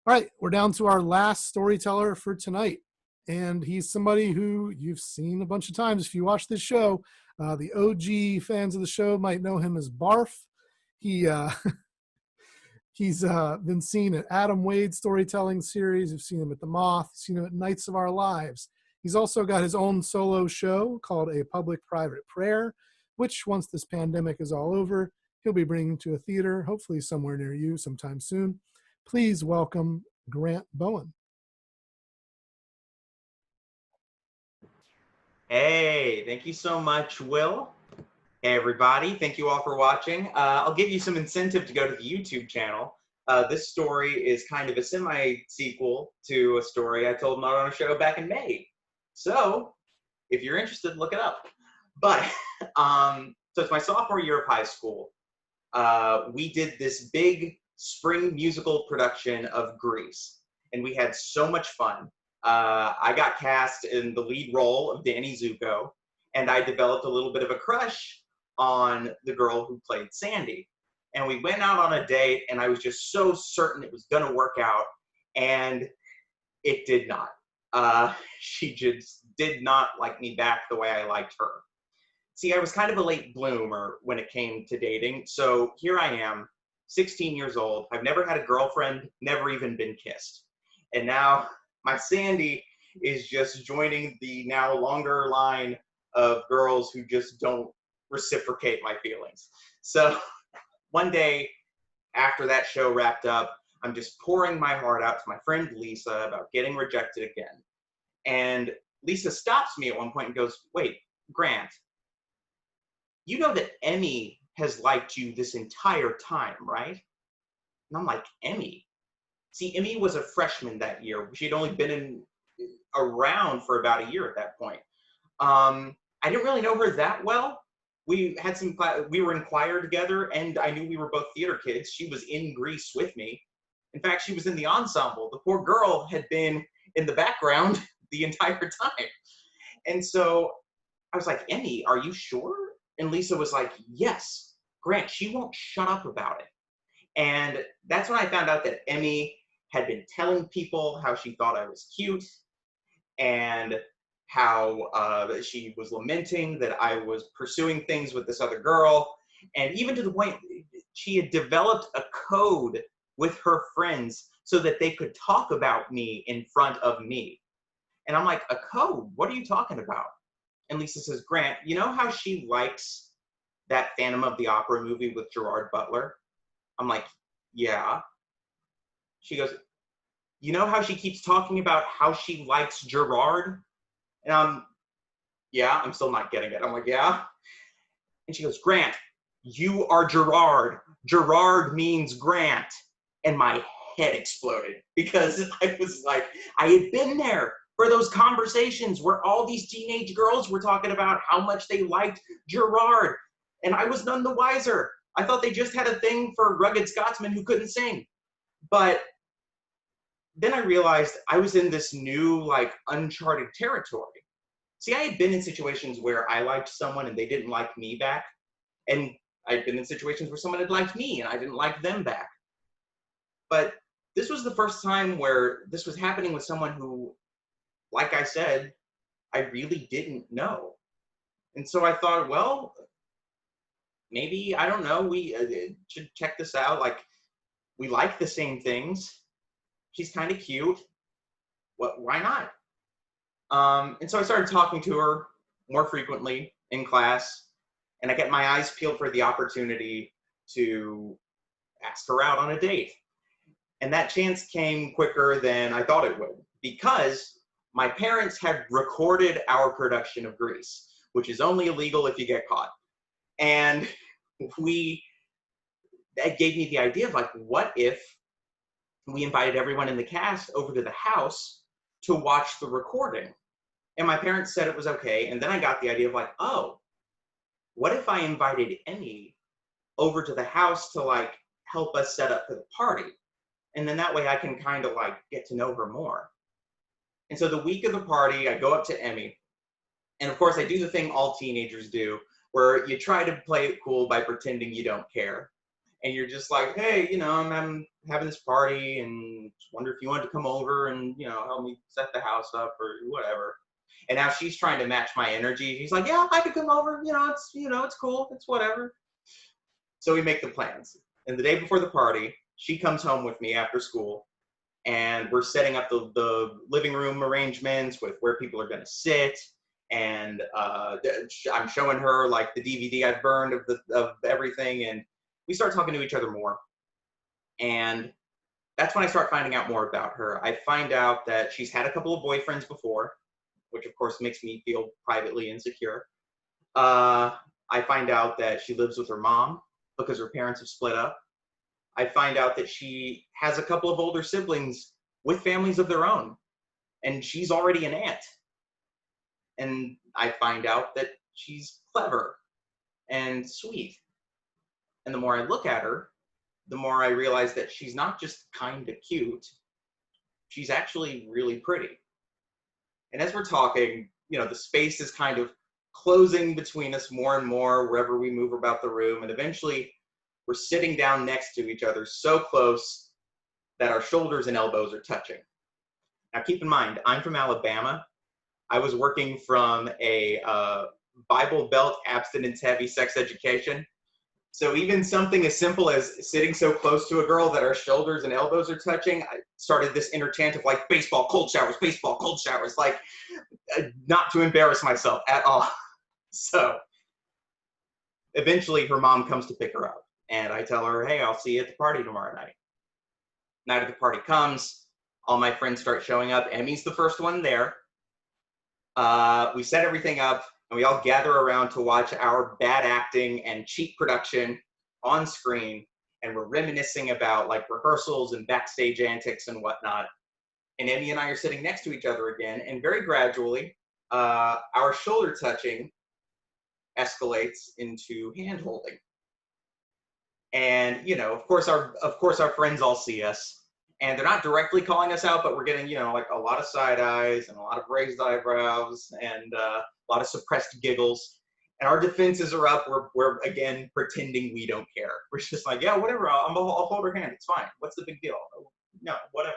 All right, we're down to our last storyteller for tonight. And he's somebody who you've seen a bunch of times if you watch this show. The OG fans of the show might know him as Barf. He he's been seen at Adam Wade's storytelling series. You've seen him at The Moth. You've seen him at Nights of Our Lives. He's also got his own solo show called A Public-Private Prayer, which once this pandemic is all over, he'll be bringing to a theater, hopefully somewhere near you sometime soon. Please welcome Grant Bowen. Hey, thank you so much, Will. Hey, everybody. Thank you all for watching. I'll give you some incentive to go to the YouTube channel. This story is kind of a semi-sequel to a story I told on a show back in May. So, if you're interested, look it up. But, so it's my sophomore year of high school. We did this big spring musical production of Grease, and we had so much fun. I got cast in the lead role of Danny Zuko, and I developed a little bit of a crush on the girl who played Sandy. And we went out on a date, and I was just so certain it was going to work out, and it did not. She just did not like me back the way I liked her. See, I was kind of a late bloomer when it came to dating, so here I am, 16 years old. I've never had a girlfriend, never even been kissed. And now my Sandy is just joining the now longer line of girls who just don't reciprocate my feelings. So one day after that show wrapped up, I'm just pouring my heart out to my friend Lisa about getting rejected again. And Lisa stops me at one point and goes, "Wait, Grant, you know that Emmy has liked you this entire time, right?" And I'm like, Emmy? See, Emmy was a freshman that year. She'd only been around for about a year at that point. I didn't really know her that well. We were in choir together, and I knew we were both theater kids. She was in Grease with me. In fact, she was in the ensemble. The poor girl had been in the background the entire time. And so I was like, Emmy, are you sure? And Lisa was like, yes, Grant, she won't shut up about it. And that's when I found out that Emmy had been telling people how she thought I was cute, and how she was lamenting that I was pursuing things with this other girl, and even to the point she had developed a code with her friends so that they could talk about me in front of me. And I'm like, a code? What are you talking about? And Lisa says, Grant, you know how she likes that Phantom of the Opera movie with Gerard Butler? I'm like, yeah. She goes, you know how she keeps talking about how she likes Gerard? And yeah, I'm still not getting it. I'm like, yeah. And she goes, Grant, you are Gerard. Gerard means Grant. And my head exploded because I was like, I had been there for those conversations where all these teenage girls were talking about how much they liked Gerard. And I was none the wiser. I thought they just had a thing for rugged Scotsmen who couldn't sing. But then I realized I was in this new, like, uncharted territory. See, I had been in situations where I liked someone and they didn't like me back. And I'd been in situations where someone had liked me and I didn't like them back. But this was the first time where this was happening with someone who, like I said, I really didn't know. And so I thought, well, maybe, I don't know, we should check this out. Like, we like the same things. She's kind of cute. Why not? And so I started talking to her more frequently in class, and I get my eyes peeled for the opportunity to ask her out on a date. And that chance came quicker than I thought it would, because my parents had recorded our production of Grease, which is only illegal if you get caught. And that gave me the idea of, like, what if we invited everyone in the cast over to the house to watch the recording? And my parents said it was okay. And then I got the idea of, like, oh, what if I invited Emmy over to the house to, like, help us set up for the party? And then that way I can kind of, like, get to know her more. And so the week of the party, I go up to Emmy. And of course I do the thing all teenagers do, where you try to play it cool by pretending you don't care. and you're just like, hey, I'm having this party and wonder if you wanted to come over and, help me set the house up or whatever. And now she's trying to match my energy. She's like, yeah, I could come over. It's cool. It's whatever. So we make the plans. And the day before the party, she comes home with me after school, and we're setting up the living room arrangements with where people are going to sit. And I'm showing her like the DVD I've burned of everything, and we start talking to each other more. And that's when I start finding out more about her. I find out that she's had a couple of boyfriends before, which of course makes me feel privately insecure. I find out that she lives with her mom because her parents have split up. I find out that she has a couple of older siblings with families of their own, and she's already an aunt. And I find out that she's clever and sweet. And the more I look at her, the more I realize that she's not just kind of cute, she's actually really pretty. And as we're talking, the space is kind of closing between us more and more wherever we move about the room. And eventually we're sitting down next to each other so close that our shoulders and elbows are touching. Now keep in mind, I'm from Alabama. I was working from a Bible Belt abstinence heavy sex education. So even something as simple as sitting so close to a girl that our shoulders and elbows are touching, I started this inner chant of like baseball, cold showers, like not to embarrass myself at all. So eventually her mom comes to pick her up, and I tell her, hey, I'll see you at the party tomorrow night. Night of the party comes, all my friends start showing up. Emmy's the first one there. We set everything up, and we all gather around to watch our bad acting and cheap production on screen, and we're reminiscing about like rehearsals and backstage antics and whatnot. And Emmy and I are sitting next to each other again, and very gradually, our shoulder touching escalates into hand holding. And of course our friends all see us, and they're not directly calling us out, but we're getting like a lot of side eyes and a lot of raised eyebrows and a lot of suppressed giggles. And our defenses are up. We're again pretending we don't care. We're just like, yeah, whatever. I'll hold her hand. It's fine. What's the big deal? No, whatever.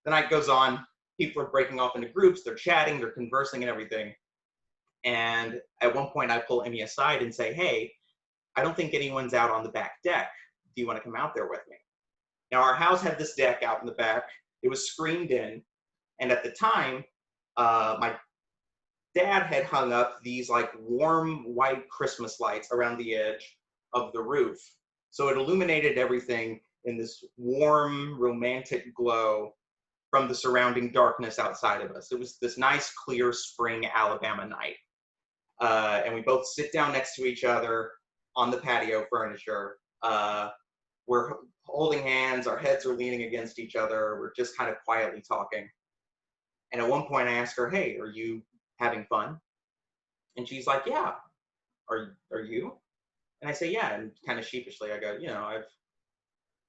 The night goes on. People are breaking off into groups. They're chatting. They're conversing and everything. And at one point, I pull Emmy aside and say, hey, I don't think anyone's out on the back deck. Do you want to come out there with me? Now, our house had this deck out in the back. It was screened in. And at the time, my dad had hung up these like warm white Christmas lights around the edge of the roof. So it illuminated everything in this warm, romantic glow from the surrounding darkness outside of us. It was this nice, clear spring Alabama night. And we both sit down next to each other on the patio furniture. We're holding hands, our heads are leaning against each other. We're just kind of quietly talking. And at one point I asked her, hey, are you having fun? And she's like, yeah. Are you? And I say, yeah. And kind of sheepishly, I go,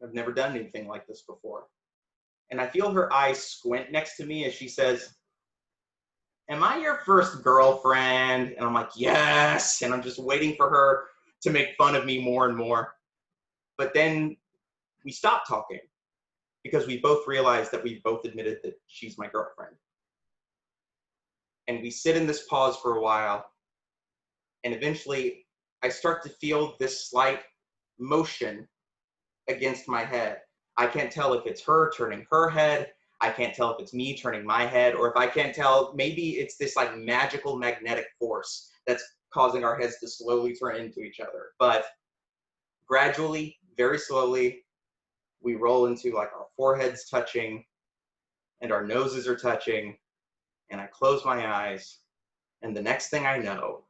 I've never done anything like this before. And I feel her eyes squint next to me as she says, am I your first girlfriend? And I'm like, yes. And I'm just waiting for her to make fun of me more and more. But then we stop talking because we both realized that we both admitted that she's my girlfriend. And we sit in this pause for a while. And eventually I start to feel this slight motion against my head. I can't tell if it's her turning her head. I can't tell if it's me turning my head, or if I can't tell, maybe it's this like magical magnetic force that's causing our heads to slowly turn into each other. But gradually, very slowly, we roll into like our foreheads touching and our noses are touching, and I close my eyes, and the next thing I know,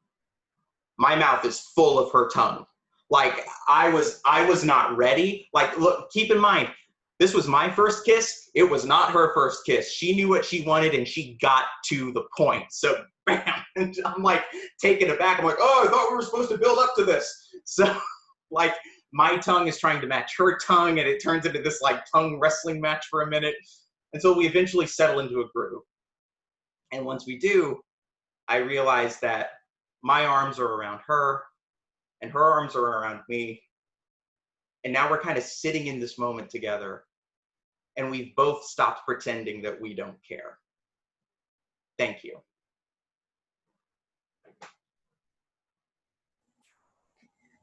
my mouth is full of her tongue. Like I was not ready. Like, look, keep in mind, this was my first kiss. It was not her first kiss. She knew what she wanted and she got to the point. So bam, and I'm like taken aback. I'm like, oh, I thought we were supposed to build up to this. So like my tongue is trying to match her tongue, and it turns into this like tongue wrestling match for a minute until we eventually settle into a groove. And once we do, I realize that my arms are around her and her arms are around me. And now we're kind of sitting in this moment together, and we've both stopped pretending that we don't care. Thank you.